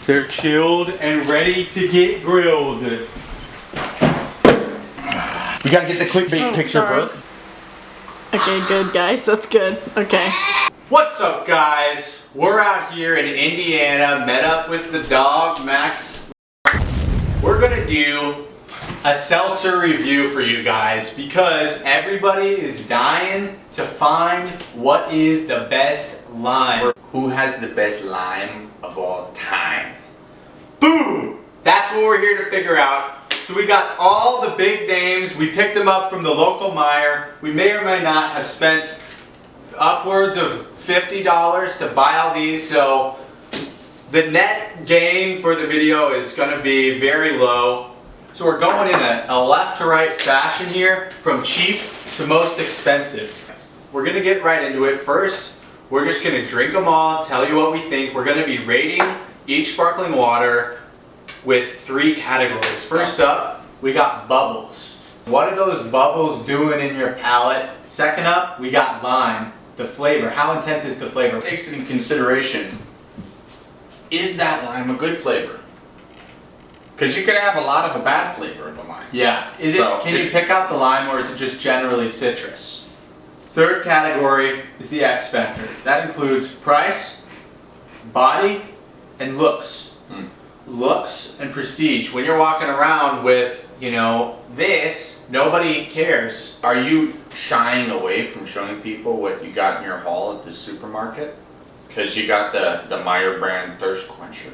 They're chilled and ready to get grilled. We gotta get the clickbait picture, bro. Okay, good guys, that's good. Okay. What's up, guys? We're out here in Indiana, met up with the dog, Max. We're gonna do a seltzer review for you guys because everybody is dying to find what is the best lime. Who has the best lime of all time? Boom! That's what we're here to figure out. So we got all the big names. We picked them up from the local Meijer. We may or may not have spent upwards of $50 to buy all these. So the net gain for the video is going to be very low. So we're going in a left to right fashion here, from cheap to most expensive. We're going to get right into it. First, we're just going to drink them all, tell you what we think. We're going to be rating each sparkling water with 3 categories. First up, we got bubbles. What are those bubbles doing in your palate? Second up, we got lime, the flavor. How intense is the flavor? Takes it in consideration, is that lime a good flavor? Because you could have a lot of a bad flavor in the lime. Yeah. Can you pick out the lime, or is it just generally citrus? Third category is the X factor. That includes price, body, and looks. Looks and prestige. When you're walking around with, you know, this, nobody cares. Are you shying away from showing people what you got in your haul at the supermarket? Because you got the Meijer brand thirst quencher?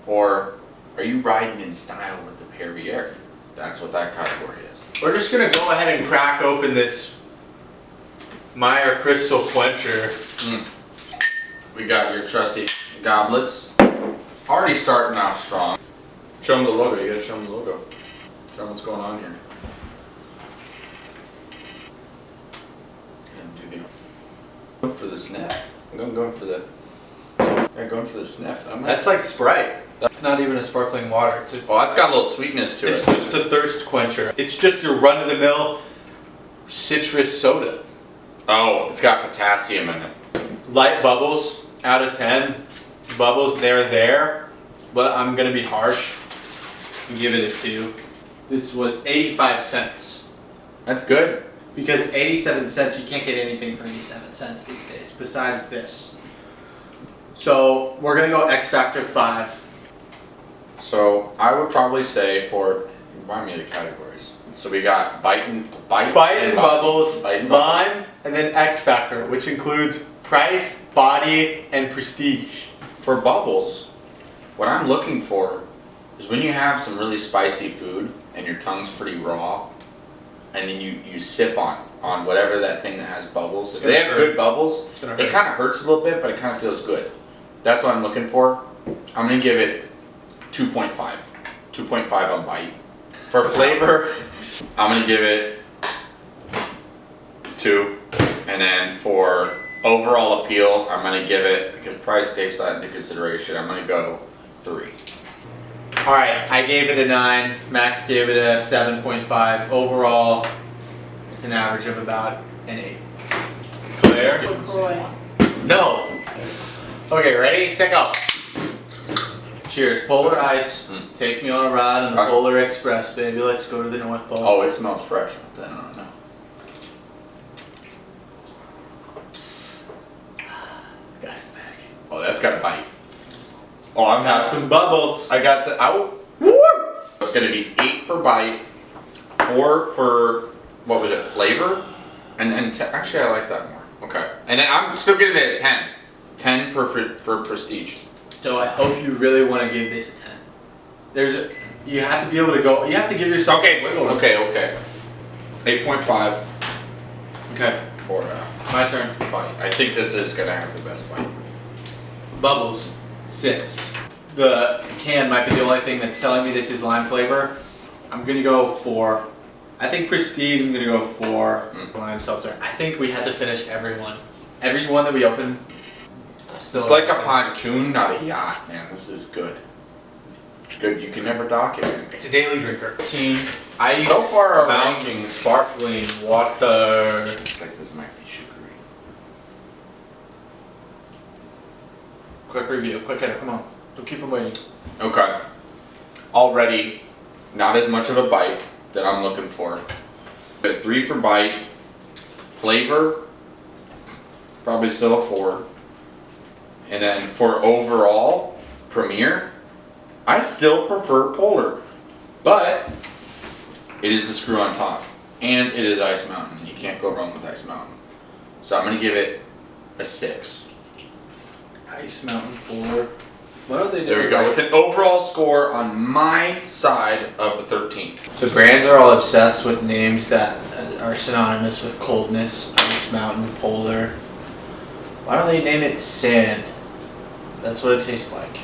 Or are you riding in style with the Perrier? That's what that category is. We're just gonna go ahead and crack open this Meijer Crystal Quencher. We got your trusty goblets. Already starting off strong. Show them the logo. You gotta show them the logo. Show them what's going on here. And do the. Going for the sniff. I'm going for the. Yeah, going for the sniff. That's like Sprite. That's not even a sparkling water. Oh, that's got a little sweetness to it. It's just a thirst quencher. It's just your run-of-the-mill citrus soda. Oh, it's got potassium in it. Light bubbles, out of 10. Bubbles, they're there, but I'm gonna be harsh and give it a 2. This was 85 cents. That's good. Because 87 cents, you can't get anything for 87 cents these days, besides this. So we're gonna go X Factor 5. So I would probably say remind me of the categories. So we got bite and Bubbles, Bite and lime, and then X Factor, which includes price, body, and prestige. For bubbles, what I'm looking for is when you have some really spicy food and your tongue's pretty raw, and then you sip on whatever that thing that has bubbles. If they have good bubbles, it kind of hurts a little bit, but it kind of feels good. That's what I'm looking for. I'm gonna give it 2.5. 2.5 on bite. For flavor, I'm gonna give it 2, and then for overall appeal, I'm going to give it, because price takes that into consideration, I'm going to go 3. Alright, I gave it a 9, Max gave it a 7.5. Overall, it's an average of about an 8. Claire? No! Okay, ready? Set go. Cheers. Polar ice. Take me on a ride on the Polar Express, baby. Let's go to the North Pole. Oh, it smells fresh. I don't know. Oh, that's got a bite. Oh, I've got some bubbles. I got some. Woo! It's gonna be 8 for bite, 4 for what was it? Flavor, and actually I like that more. Okay, and then I'm still giving it a 10. 10 for prestige. So I hope you really want to give this a 10. You have to be able to go. You have to give yourself. Okay. Wiggle room. Okay. 8.5. Okay. For my turn. Bite. I think this is gonna have the best bite. Bubbles, 6. The can might be the only thing that's telling me this is lime flavor. I'm gonna go for, I think prestige, I'm gonna go for lime seltzer. I think we had to finish everyone. Every one that we open. It's like a pontoon, not a yacht, man. This is good. It's good. You can never dock it. It's a daily drinker. Ice. So far, our Mountain rankings. sparkling water. Looks like this might be sugary. Quick review, quick hitter, come on. We'll keep them waiting. Okay. Already, not as much of a bite that I'm looking for. But 3 for bite. Flavor, probably still a 4. And then for overall premier, I still prefer Polar. But it is the screw on top. And it is Ice Mountain. You can't go wrong with Ice Mountain. So I'm going to give it a 6. Ice Mountain Polar. What are they doing? There we go. With an overall score on my side of a 13. The brands are all obsessed with names that are synonymous with coldness. Ice Mountain, Polar. Why don't they name it Sand? That's what it tastes like.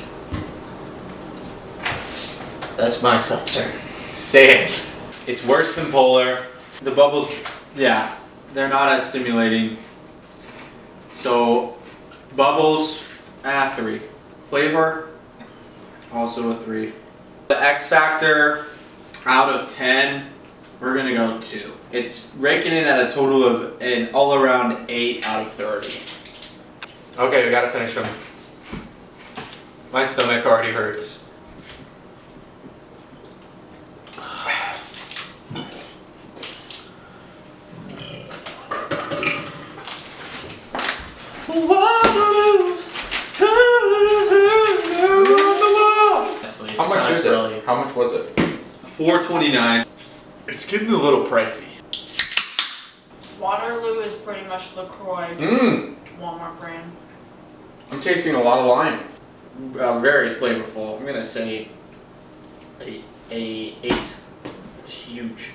That's my seltzer. Sand. It's worse than Polar. The bubbles, yeah, they're not as stimulating. So, bubbles, 3. Flavor, also a 3. The X Factor, out of 10, we're gonna go 2. It's ranking it at a total of an all around 8 out of 30. Okay, we gotta finish them. My stomach already hurts. Honestly, it's How much kinda is silly. it? How much was it? $4.29. It's getting a little pricey. Waterloo is pretty much LaCroix, just Mmm. Walmart brand. I'm tasting a lot of lime. Very flavorful. I'm gonna say a 8. It's huge.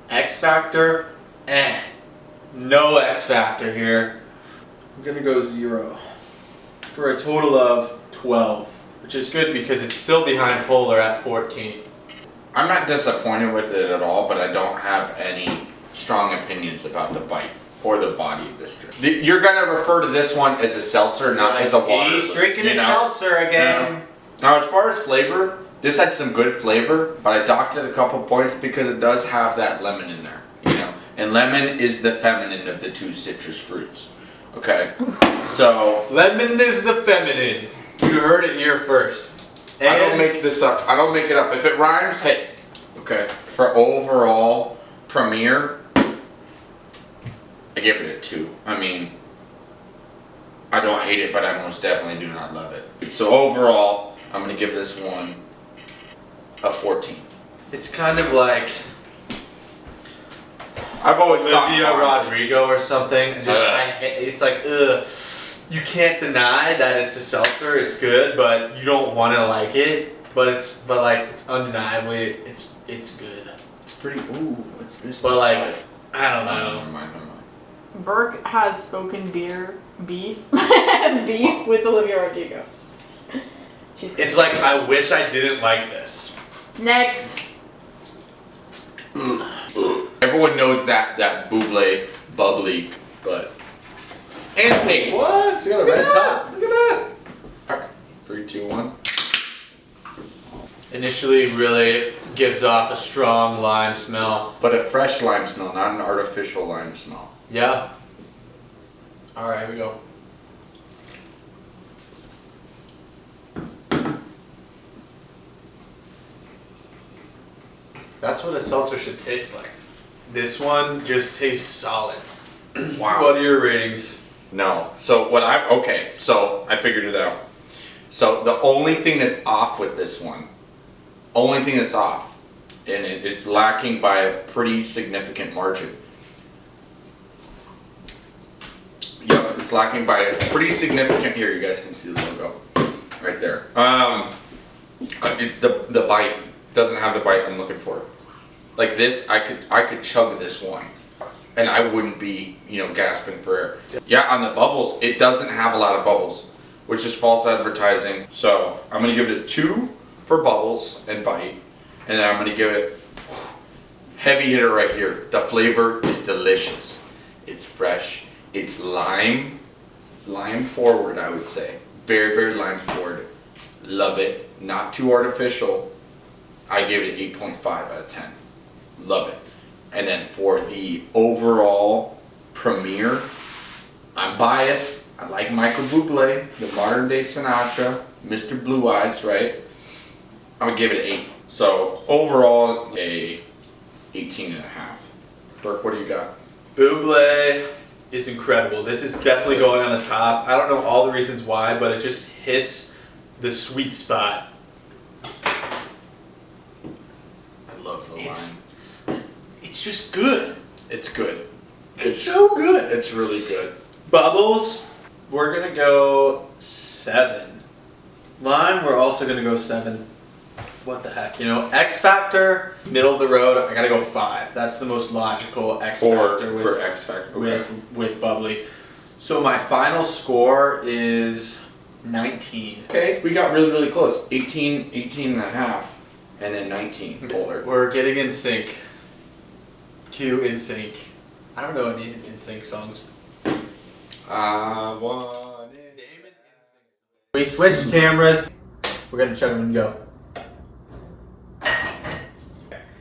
X Factor, no X Factor here. I'm gonna go 0 for a total of 12, which is good because it's still behind Polar at 14. I'm not disappointed with it at all, but I don't have any strong opinions about the bite or the body of this drink. You're gonna refer to this one as a seltzer, not as a water. He's drinking a you know? seltzer again. Now, as far as flavor, this had some good flavor, but I docked it a couple points because it does have that lemon in there, you know. And lemon is the feminine of the 2 citrus fruits. Okay, so Lemon is the feminine. You heard it here first. I don't make this up. I don't make it up. If it rhymes, hey. Okay. For overall premiere, I give it a 2. I mean, I don't hate it, but I most definitely do not love it. So overall, I'm gonna give this one a 14. It's kind of like I've always thought Olivia fondly. Rodrigo or something. It's like, ugh. You can't deny that it's a seltzer. It's good, but you don't want to like it. But it's undeniably it's good. It's pretty. Ooh, what's this? But like, I don't Never know. mind, never mind. Burke has spoken beef with Olivia Rodrigo. She's It's like I wish I didn't like this. next. Everyone knows that bubbly, but and pink. What? It's got a red top. Look at that. 3, 2, 1. Initially, really gives off a strong lime smell. But a fresh lime smell, not an artificial lime smell. Yeah. All right, here we go. That's what a seltzer should taste like. This one just tastes solid. Wow. What are your ratings? No. So so I figured it out. So the only thing that's off with this one, and it's lacking by a pretty significant margin. Yep, it's lacking by a pretty significant. Here, you guys can see the logo right there. The bite doesn't have the bite I'm looking for. Like this, I could chug this one, and I wouldn't be, gasping for air. Yeah, on the bubbles, it doesn't have a lot of bubbles, which is false advertising. So I'm gonna give it a 2 for bubbles and bite, and then I'm gonna give it heavy hitter right here. The flavor is delicious. It's fresh. It's lime forward, I would say. Very, very lime forward. Love it. Not too artificial. I give it 8.5 out of 10. Love it. And then for the overall premiere, I'm biased. I like Michael Bublé, the modern day Sinatra. Mr. Blue Eyes, right? I would give it an 8. So overall, a 18.5. Burke, what do you got? Buble is incredible. This is definitely going on the top. I don't know all the reasons why, but it just hits the sweet spot. I love the It's- lime. It's just good. It's good. It's so good. It's really good. Bubbles, we're gonna go 7. Lime, we're also gonna go 7. What the heck? You know, X Factor, middle of the road, I gotta go 5. That's the most logical X Factor For X Factor. with bubbly. So my final score is 19. Okay, we got really, really close. 18, 18.5, and then 19. Polar. We're getting in sync. Cue in sync. I don't know any in sync songs. I want it. We switched cameras. We're gonna chug them and go.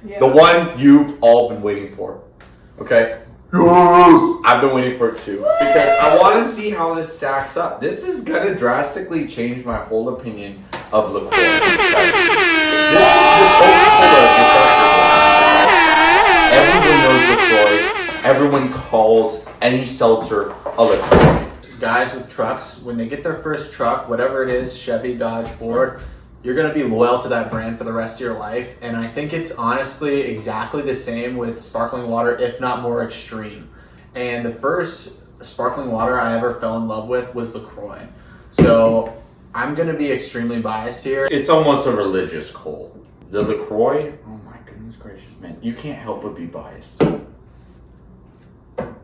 Yeah. The one you've all been waiting for. Okay? Yes! I've been waiting for it too. Because I want to see how this stacks up. This is going to drastically change my whole opinion of LaCroix. Okay? This is the Coca-Cola of the seltzer. Everyone knows LaCroix. Everyone calls any seltzer a LaCroix. Guys with trucks, when they get their first truck, whatever it is, Chevy, Dodge, Ford, you're going to be loyal to that brand for the rest of your life. And I think it's honestly exactly the same with sparkling water, if not more extreme. And the first sparkling water I ever fell in love with was LaCroix. So I'm going to be extremely biased here. It's almost a religious cult. The LaCroix, oh my goodness gracious, man. You can't help but be biased.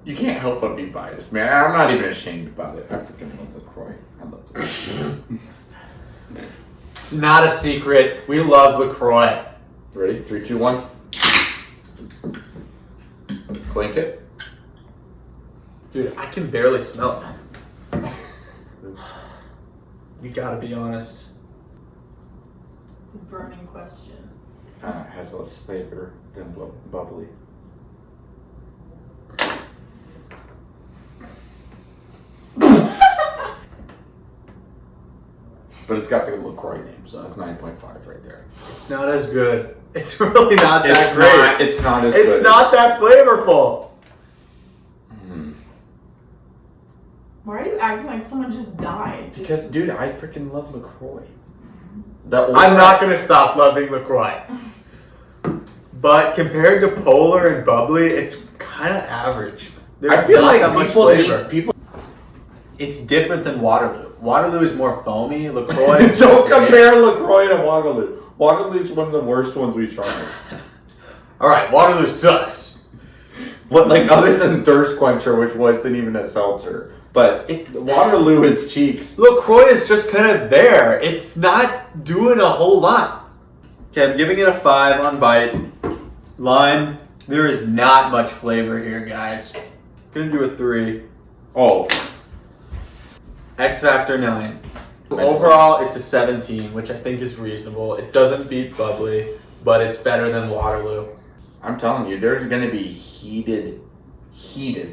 You can't help but be biased, man. I'm not even ashamed about it. I freaking love LaCroix. I love LaCroix. It's not a secret. We love LaCroix. Ready? 3, 2, 1. Clink it. Dude, I can barely smell it. You gotta be honest. The burning question. Has less flavor than bubbly. But it's got the LaCroix name, so that's 9.5 right there. It's not as good. It's really not that It's great. not. It's not as good. It's not that flavorful. Why are you acting like someone just died? Because, dude, I freaking love LaCroix. I'm not gonna stop loving LaCroix. But compared to Polar and Bubbly, it's kind of average. There's I feel not like that much people flavor. need people. It's different than Waterloo. Waterloo is more foamy. LaCroix is Don't just- compare LaCroix to Waterloo. Waterloo's one of the worst ones we tried. All right, Waterloo sucks. What, like, other than Thirst Quencher, which wasn't even a seltzer. But Waterloo is cheeks. LaCroix is just kind of there. It's not doing a whole lot. Okay, I'm giving it a 5 on bite. Lime, there is not much flavor here, guys. Gonna do a 3. Oh. X Factor 9. Overall, it's a 17, which I think is reasonable. It doesn't beat Bubbly, but it's better than Waterloo. I'm telling you, there's going to be heated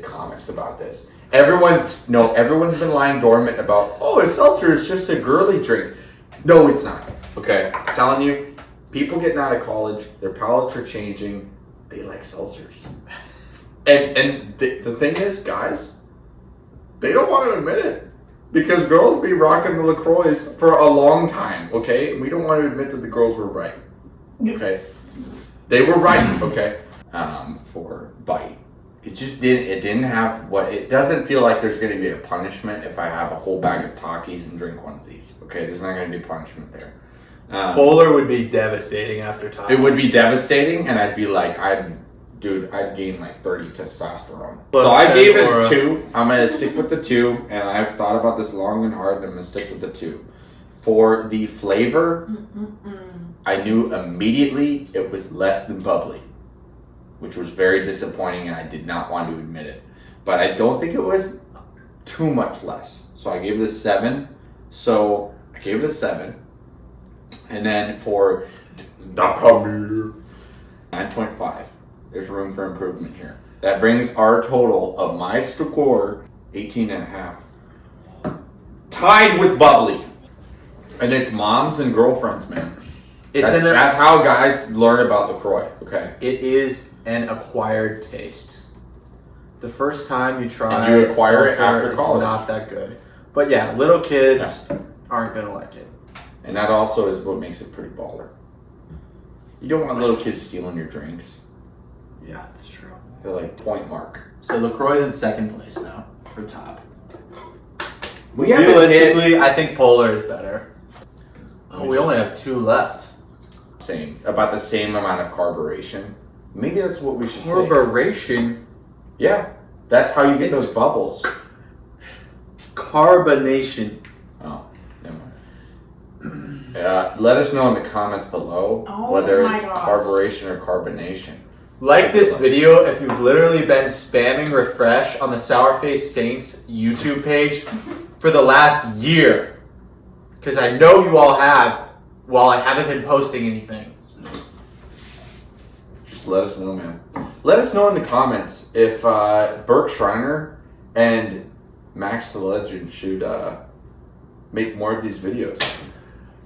comments about this. Everyone's been lying dormant about, oh, a seltzer is just a girly drink. No, it's not. Okay? I'm telling you, people getting out of college, their palates are changing. They like seltzers. And the thing is, guys, they don't want to admit it. Because girls be rocking the LaCroix for a long time, okay? And we don't want to admit that the girls were right. Okay? They were right, okay? For bite. It didn't have it doesn't feel like there's gonna be a punishment if I have a whole bag of Takis and drink one of these. Okay, there's not gonna be punishment there. Polar would be devastating after time. It would be devastating, and I'd be like, I'd gain like 30 testosterone. Plus so I gave 10 it aura. 2. I'm gonna stick with the 2, and I've thought about this long and hard, and I'm gonna stick with the 2. For the flavor, I knew immediately it was less than bubbly, which was very disappointing, and I did not want to admit it. But I don't think it was too much less. So I gave it a 7. So I gave it a 7. And then for the Premier, 9.5. There's room for improvement here. That brings our total of my score 18.5. Tied with bubbly. And it's moms and girlfriends, man. It's That's how guys learn about LaCroix, okay? It is an acquired taste. The first time you try And you acquire it seltzer, after college. It's not that good. But yeah, little kids aren't going to like it. And that also is what makes it pretty baller. You don't want little kids stealing your drinks. Yeah, that's true. They're like point mark. So LaCroix's in second place now for top. We haven't Realistically, I think Polar is better. Oh, we only have 2 left. about the same amount of carburation. Maybe that's what we should say. Carburation? Yeah, that's how you get It's- those bubbles. Carbonation. Oh, never mind. Let us know in the comments below Oh whether my it's gosh. carburation or carbonation. Like this video if you've literally been spamming refresh on the Sourface Saints YouTube page for the last year. Because I know you all have, while I haven't been posting anything. Just let us know, man. Let us know in the comments if Burke Schreiner and Max the Legend should make more of these videos.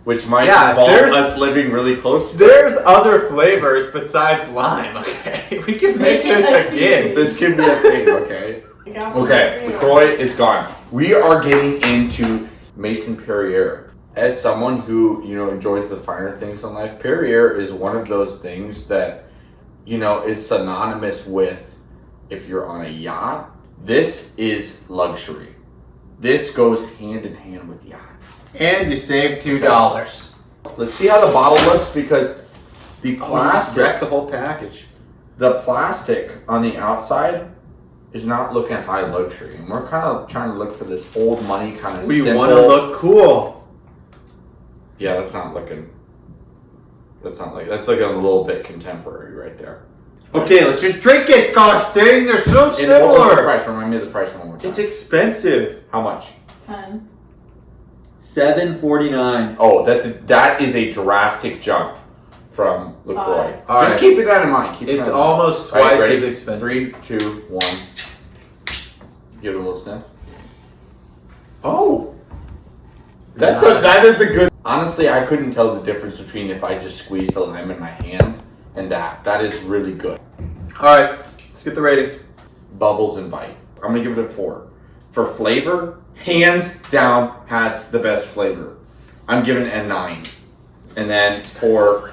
Which might involve there's- us living really close to There's other flavors besides lime, okay? We can make Make it this a again. series. This could be a thing, okay? Okay, LaCroix is gone. We are getting into Mason Perrier. As someone who, enjoys the finer things in life, Perrier is one of those things that, is synonymous with if you're on a yacht. This is luxury. This goes hand in hand with yachts. And you save $2. Let's see how the bottle looks because the plastic, Wreck the whole package. the plastic on the outside is not looking high luxury. And we're kind of trying to look for this old money kind of We simple. want to look cool. Yeah, that's looking a little bit contemporary right there. Okay, let's just drink it. Gosh dang, they're so And what was the similar. price? Remind me of the price one more time. It's expensive. How much? 10. $7.49. Oh, that is a drastic jump from LaCroix. Five. All Just right. keep that in mind. Keep It's that in mind. almost All right, twice ready? as expensive. 3, 2, 1. Give it a little sniff. Oh, that is a good. Honestly, I couldn't tell the difference between if I just squeezed the lime in my hand and that. That is really good. All right, let's get the ratings. Bubbles and bite. I'm gonna give it a 4. For flavor, hands down has the best flavor. I'm giving it a 9. And then for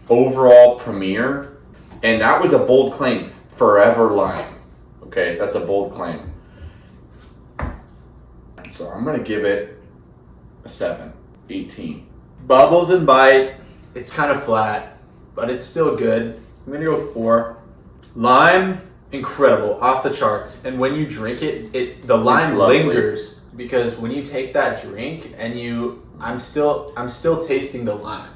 overall premiere, and that was a bold claim. Forever lime. Okay, that's a bold claim. So I'm gonna give it a 7. 18. Bubbles and bite. It's kind of flat, but it's still good. I'm gonna go 4. Lime, incredible, off the charts. And when you drink it, the lime lovely. lingers because when you take that drink and I'm still tasting the lime.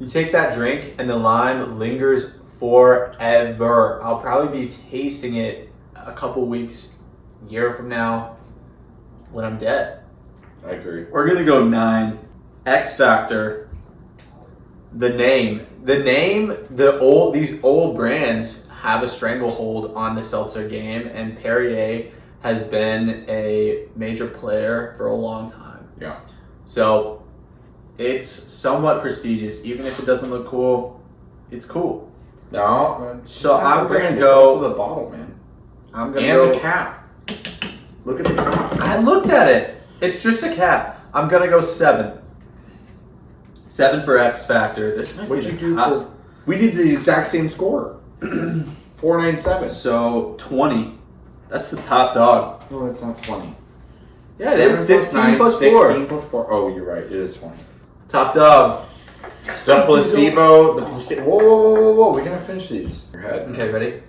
You take that drink and the lime lingers forever. I'll probably be tasting it a couple weeks, year from now, when I'm dead. I agree. We're gonna go 9. X Factor. These old brands have a stranglehold on the seltzer game, and Perrier has been a major player for a long time. Yeah. So it's somewhat prestigious, even if it doesn't look cool. It's cool. No. So I'm gonna It's go- also the bottle, man. I'm gonna And go. the cap. Look at the cap. I looked at it. It's just a cap. I'm gonna go 7. 7 for X Factor. This might What'd be you the do top. for? We did the exact same score. 497. So 20. That's the top dog. No, that's not 20. Yeah, it is 7 plus 16 9, plus 16 plus 4. Oh, you're right. It is 20. Top dog. The placebo. Whoa. We're going to finish these. Your head. Okay, ready?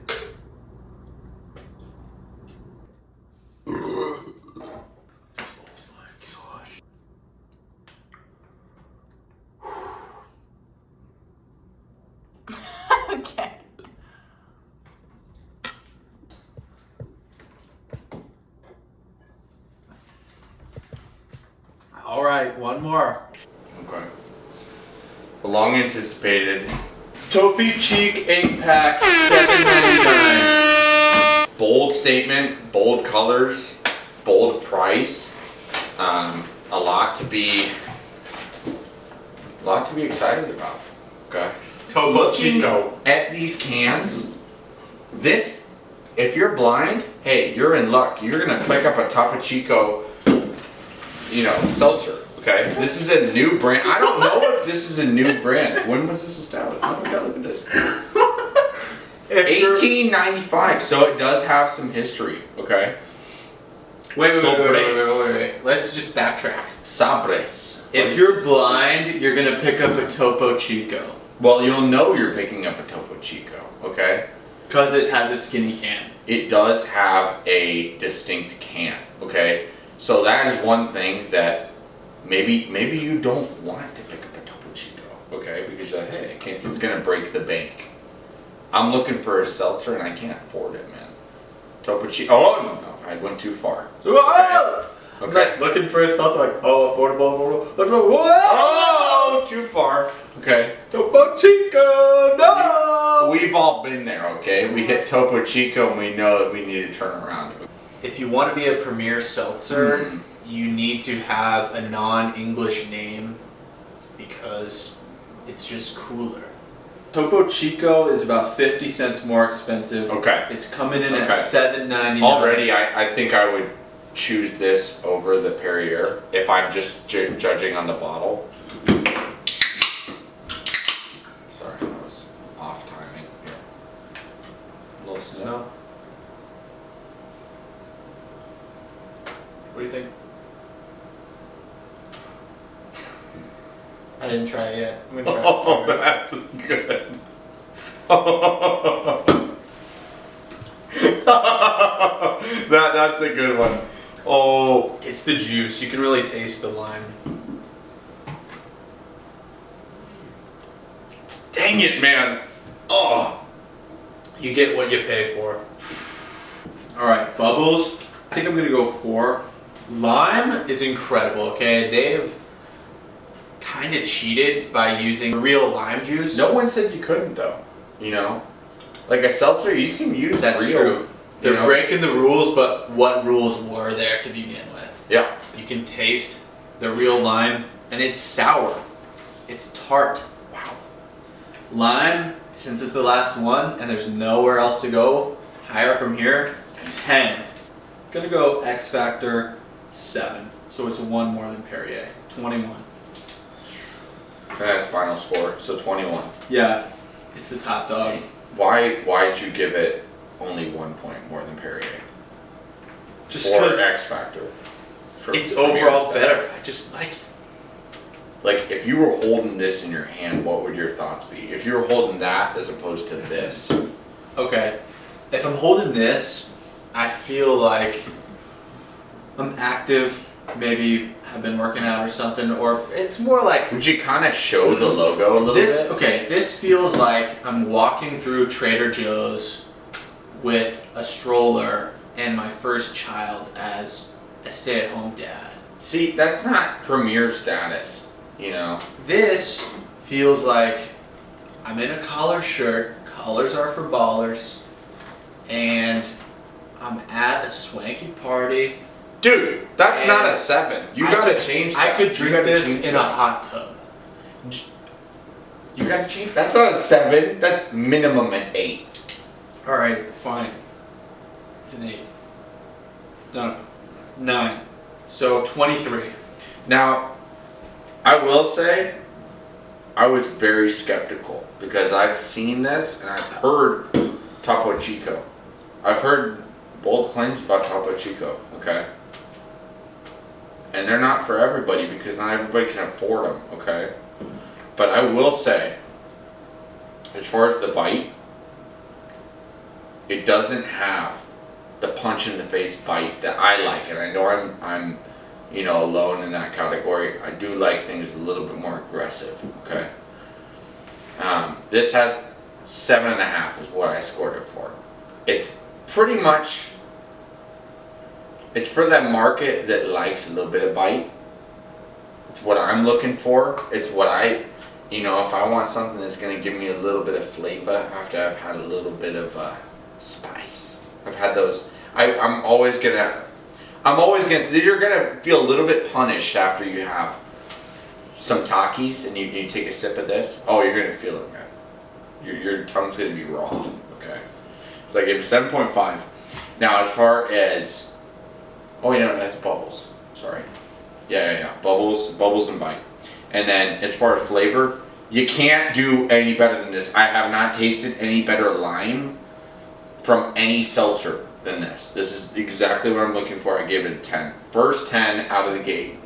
Okay. All right, one more. Okay. The long anticipated Topi Cheek 8-pack, $7.99. bold statement, bold colors, bold price. A lot to be lot to be excited about. Okay. Topo Looking Chico. at these cans, this, if you're blind, hey, you're in luck. You're gonna pick up a Topo Chico, seltzer. Okay. This is a new brand. I don't know if this is a new brand. When was this established? Oh my God, look at this. 1895. So it does have some history. Okay. Wait. Let's just backtrack. Sabres. If you're blind, you're gonna pick up a Topo Chico. Well, you'll know you're picking up a Topo Chico, okay? Because it has a skinny can. It does have a distinct can, okay? So that is one thing that maybe you don't want to pick up a Topo Chico, okay? Because you're like, hey, it's gonna break the bank. I'm looking for a seltzer and I can't afford it, man. Topo Chico. Oh no, I went too far. Whoa! Okay. Like looking for a seltzer, like, affordable. Oh, too far. Okay. Topo Chico, no! We've all been there, okay? We hit Topo Chico and we know that we need to turn around. If you want to be a premier seltzer, you need to have a non-English name because it's just cooler. Topo Chico is about 50 cents more expensive. Okay. It's coming in at Okay. $7.99. Already, I think I would choose this over the Perrier if I'm just judging on the bottle. Sorry, I was off timing here. A little smell. What do you think? I didn't try it yet. I'm gonna try Oh, it. that's good. That's a good one. Oh, It's the juice. You can really taste the lime. dang it, man. Oh. You get what you pay for. Alright, bubbles. I think I'm gonna go 4. Lime is incredible, okay? They've kind of cheated by using real lime juice. No one said you couldn't, though. Like a seltzer, you can use That's real. true. They're breaking the rules, but what rules were there to begin with? Yeah. You can taste the real lime, and it's sour. It's tart. Wow. Lime, since it's the last one, and there's nowhere else to go higher from here, 10. Gonna go X Factor 7. So it's 1 more than Perrier. 21. That's final score. So 21. Yeah, it's the top dog. Why did you give it only 1 point more than Perrier? Just Or because X Factor. For it's premier overall better. status. I just like it. Like, if you were holding this in your hand, what would your thoughts be? If you were holding that as opposed to this. Okay. If I'm holding this, I feel like I'm active, maybe have been working out or something, or it's more like Would you kind of show the logo a little this. bit? Okay, this feels like I'm walking through Trader Joe's with a stroller and my first child as a stay-at-home dad. See, that's not premier status, This feels like I'm in a collar shirt, collars are for ballers, and I'm at a swanky party. Dude, that's And not a 7. You I gotta could- change I that. could You drink gotta this change in a that. hot tub. You gotta change. That's not a 7. That's minimum an 8. Alright, fine. It's an 8. No, 9. So 23. Now, I will say, I was very skeptical because I've seen this and I've heard Topo Chico. I've heard bold claims about Topo Chico, okay? And they're not for everybody because not everybody can afford them, okay? But I will say, as far as the bite, it doesn't have the punch in the face bite that I like, and I know I'm alone in that category. I do like things a little bit more aggressive. Okay. This has 7.5 is what I scored it for. It's pretty much. It's for that market that likes a little bit of bite. It's what I'm looking for. It's what if I want something that's gonna give me a little bit of flavor after I've had a little bit of spice. I've had those. I'm always gonna. You're gonna feel a little bit punished after you have some Takis and you take a sip of this, oh, you're gonna feel it, man. Your tongue's gonna be raw. Okay. So I gave it 7.5. Now as far as, oh yeah, no, that's bubbles. Sorry. Yeah. Bubbles and bite. And then as far as flavor, you can't do any better than this. I have not tasted any better lime from any seltzer than this. This is exactly what I'm looking for. I gave it a 10. First 10 out of the gate.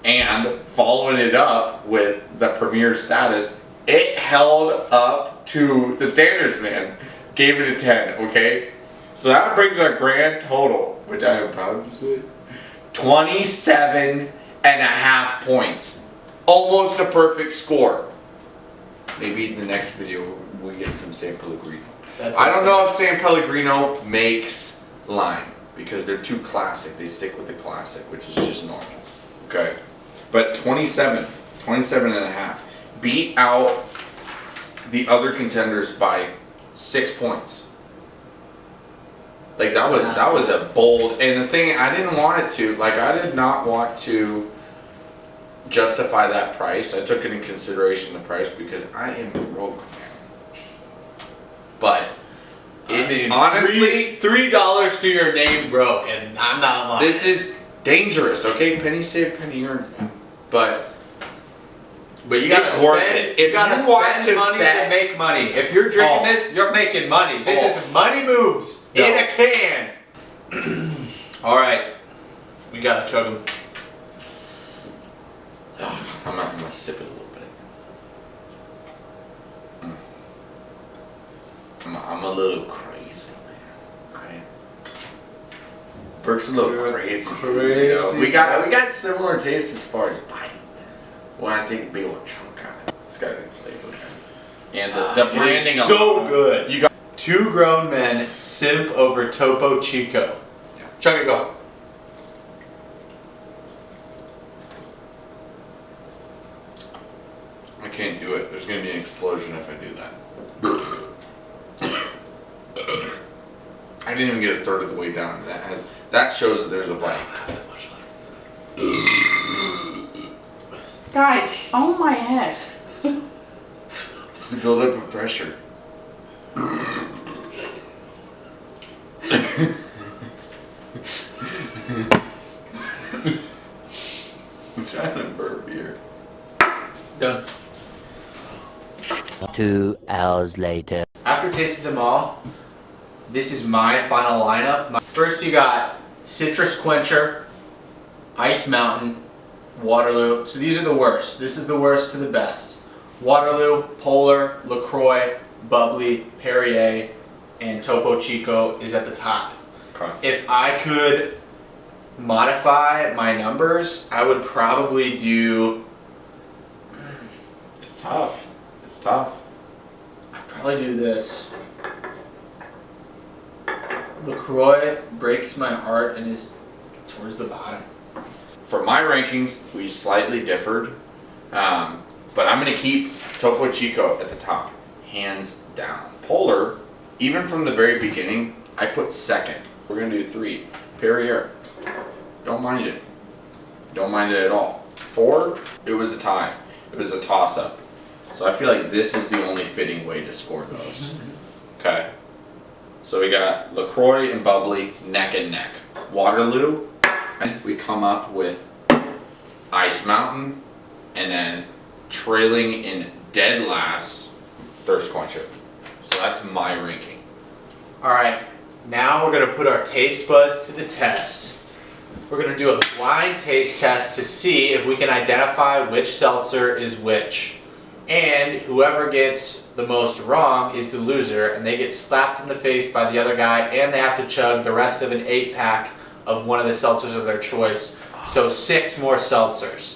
And following it up with the premier status, it held up to the standards, man. Gave it a 10, okay? So that brings our grand total, which I am proud to say, 27.5 points. Almost a perfect score. Maybe in the next video we get some San Pellegrino. I don't know if San Pellegrino makes lime because they're too classic. They stick with the classic, which is just normal. Okay. But 27.5. Beat out the other contenders by 6 points. Like that was a bold, and the thing I did not want to justify that price. I took it in consideration the price because I am broke, man. But honestly, $3 to your name broke, and I'm not lying. this is dangerous. Okay, penny saved, penny earned, man. But you gotta it's worth spend. it. If You gotta you want spend to money set- to make money. If you're drinking this, you're making money. This is money moves in a can. All right, we gotta chug them. I'm gonna sip it a little bit. I'm a little crazy, man. Okay. Burke's a little crazy too. You know? We got similar tastes as far as bite. When I take a big old chunk out of it, it's got a good flavor, man. And the branding so alone, good. You got Two grown men simp over Topo Chico. Yeah. Chug it, go. I can't do it. There's gonna be an explosion if I do that. I didn't even get a third of the way down. That shows that there's a bite. Guys, oh my head. It's the buildup of pressure. I'm trying to burp here. Done. 2 hours later. After tasting them all, this is my final lineup. First you got Citrus Quencher, Ice Mountain, Waterloo. So these are the worst. This is the worst to the best. Waterloo, Polar, LaCroix, Bubbly, Perrier, and Topo Chico is at the top. Okay. If I could modify my numbers, I would probably do... It's tough. It's tough. I'd probably do this. LaCroix breaks my heart and is towards the bottom. For my rankings, we slightly differed, but I'm going to keep Topo Chico at the top, hands down. Polar, even from the very beginning, I put second. We're going to do 3. Perrier, don't mind it. Don't mind it at all. 4, it was a tie. It was a toss-up. So I feel like this is the only fitting way to score those. Okay. So we got LaCroix and Bubbly neck and neck. Waterloo, and we come up with Ice Mountain, and then trailing in dead last, Thirst Quencher. So that's my ranking. Alright, now we're going to put our taste buds to the test. We're going to do a blind taste test to see if we can identify which seltzer is which. And whoever gets the most wrong is the loser, and they get slapped in the face by the other guy, and they have to chug the rest of an 8-pack of one of the seltzers of their choice. So 6 more seltzers.